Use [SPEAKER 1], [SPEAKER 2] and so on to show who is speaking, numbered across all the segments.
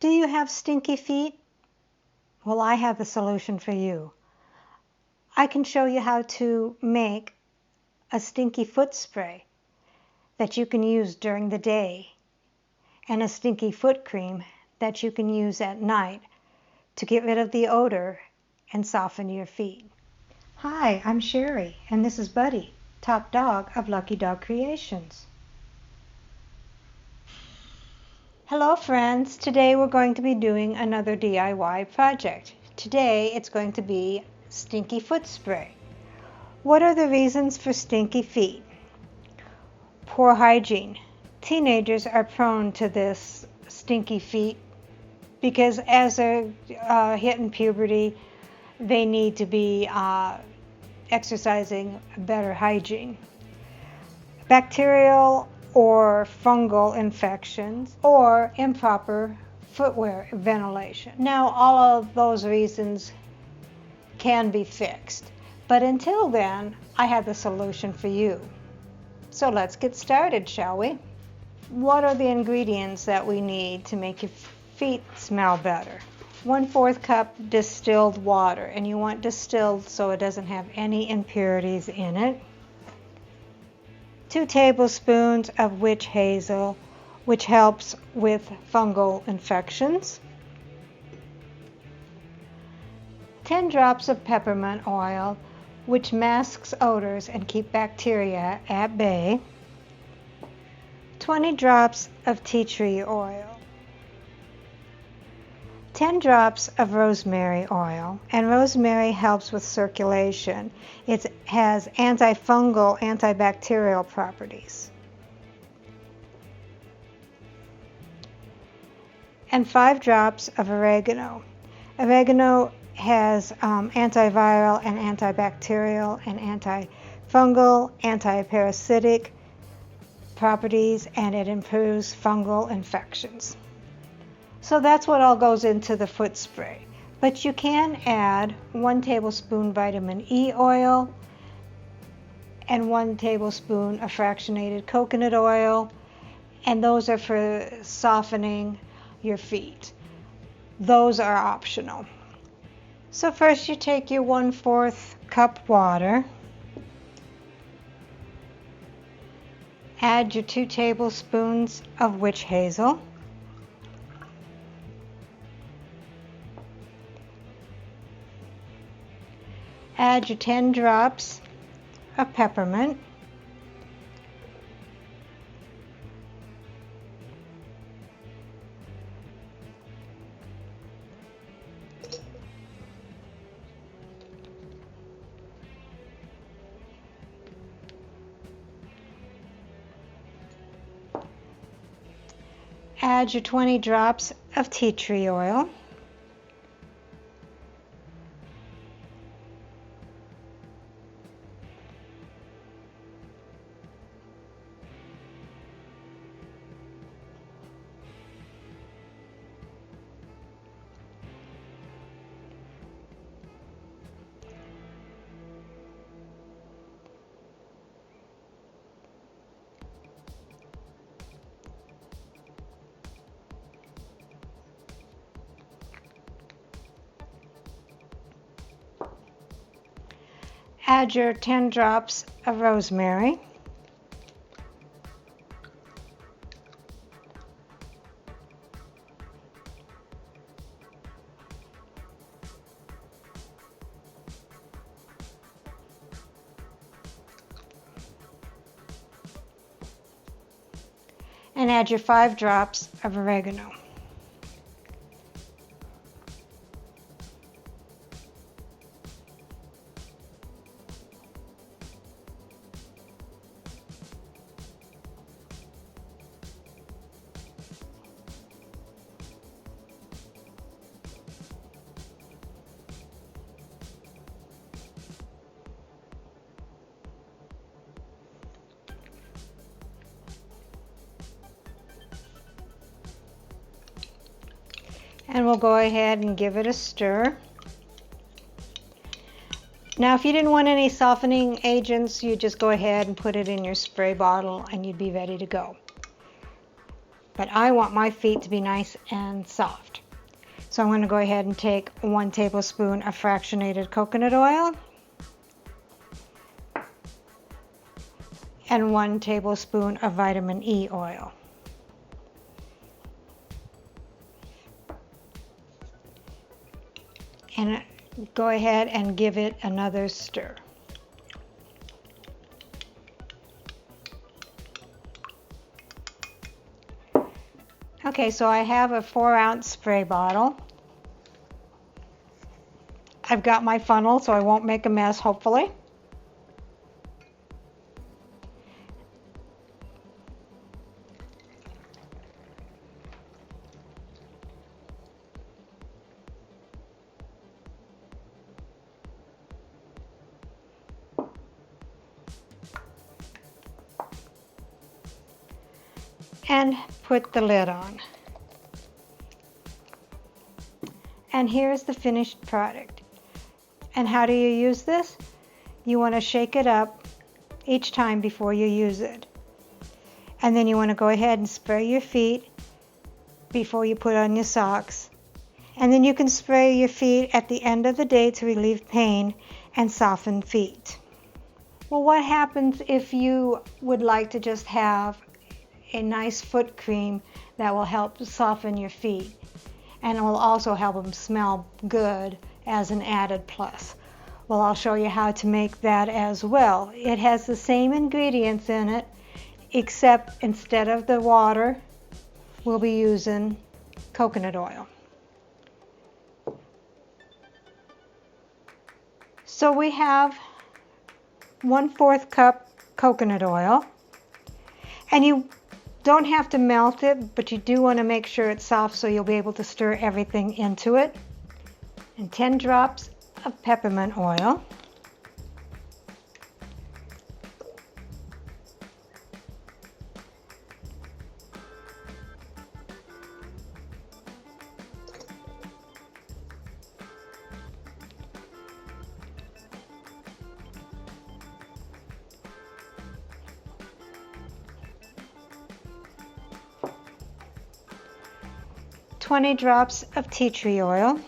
[SPEAKER 1] Do you have stinky feet? Well, I have the solution for you. I can show you how to make a stinky foot spray that you can use during the day and a stinky foot cream that you can use at night to get rid of the odor and soften your feet. Hi, I'm Sherry, and this is Buddy, top dog of Lucky Dog Creations. Hello friends, today we're going to be doing another DIY project. Today it's going to be stinky foot spray. What are the reasons for stinky feet? Poor hygiene. Teenagers are prone to this stinky feet because as they're hitting puberty, they need to be exercising better hygiene. Bacterial or fungal infections, or improper footwear ventilation. Now, all of those reasons can be fixed, but until then, I have the solution for you. So let's get started, shall we? What are the ingredients that we need to make your feet smell better? 1/4 cup distilled water, and you want distilled so it doesn't have any impurities in it. 2 tablespoons of witch hazel, which helps with fungal infections. 10 drops of peppermint oil, which masks odors and keep bacteria at bay. 20 drops of tea tree oil. 10 drops of rosemary oil, and rosemary helps with circulation. It has antifungal, antibacterial properties. And 5 drops of oregano. Oregano has antiviral and antibacterial and antifungal, antiparasitic properties, and it improves fungal infections. So that's what all goes into the foot spray. But you can add 1 tablespoon vitamin E oil and 1 tablespoon of fractionated coconut oil, and those are for softening your feet. Those are optional. So first you take your 1/4 cup water, add your 2 tablespoons of witch hazel, add your 10 drops of peppermint, add your 20 drops of tea tree oil, add your 10 drops of rosemary, and add your 5 drops of oregano. And we'll go ahead and give it a stir. Now, if you didn't want any softening agents, you just go ahead and put it in your spray bottle and you'd be ready to go. but I want my feet to be nice and soft. So I'm going to go ahead and take 1 tablespoon of fractionated coconut oil and 1 tablespoon of vitamin E oil. And go ahead and give it another stir. Okay, so I have a 4-ounce spray bottle. I've got my funnel so I won't make a mess, hopefully. And put the lid on. And here's the finished product. And how do you use this? You want to shake it up each time before you use it. And then you want to go ahead and spray your feet before you put on your socks. And then you can spray your feet at the end of the day to relieve pain and soften feet. Well, what happens if you would like to just have a nice foot cream that will help soften your feet, and it will also help them smell good as an added plus? Well, I'll show you how to make that as well. It has the same ingredients in it, except instead of the water, we'll be using coconut oil. So we have 1/4 cup coconut oil, and you don't have to melt it, but you do want to make sure it's soft so you'll be able to stir everything into it. And 10 drops of peppermint oil. $20 drops of tea tree oil.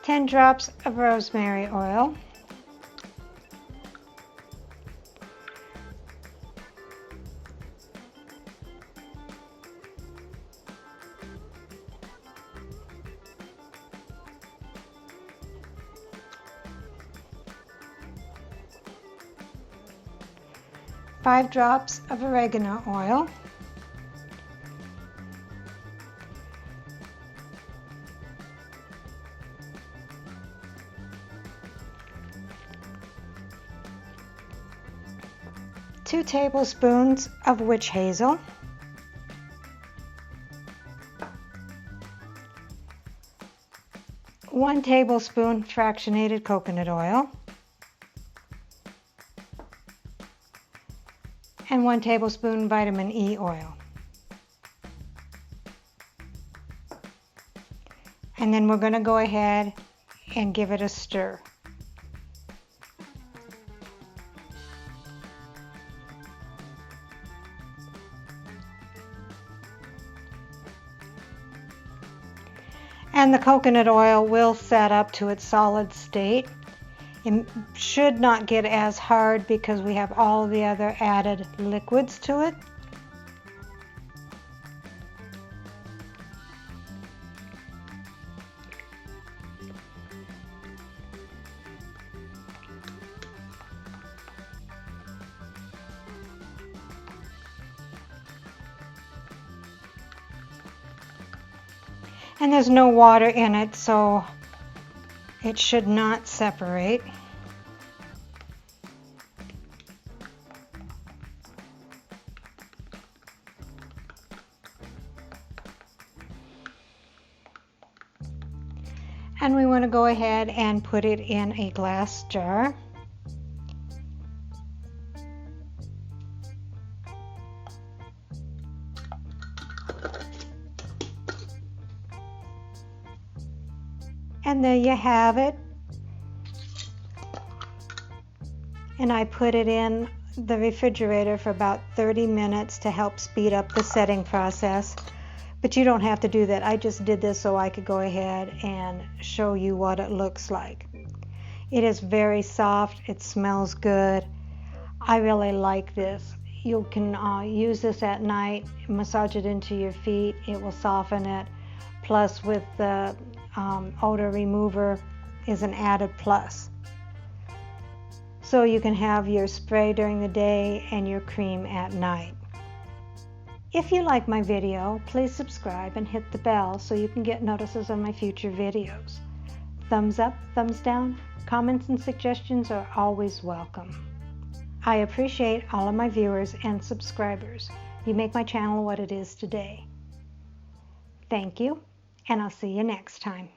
[SPEAKER 1] $10 drops of rosemary oil. $5 drops of oregano oil. Two tablespoons of witch hazel. One tablespoon fractionated coconut oil. And 1 tablespoon vitamin E oil. And then we're going to go ahead and give it a stir. And the coconut oil will set up to its solid state. It should not get as hard because we have all the other added liquids to it. And there's no water in it, so it should not separate. And we want to go ahead and put it in a glass jar. And there you have it. And I put it in the refrigerator for about 30 minutes to help speed up the setting process. But you don't have to do that. I just did this so I could go ahead and show you what it looks like. It is very soft. It smells good. I really like this. You can use this at night, massage it into your feet. It will soften it. Plus with the odor remover is an added plus. So you can have your spray during the day and your cream at night. If you like my video, please subscribe and hit the bell so you can get notices of my future videos. Thumbs up, thumbs down, comments and suggestions are always welcome. I appreciate all of my viewers and subscribers. You make my channel what it is today. Thank you, and I'll see you next time.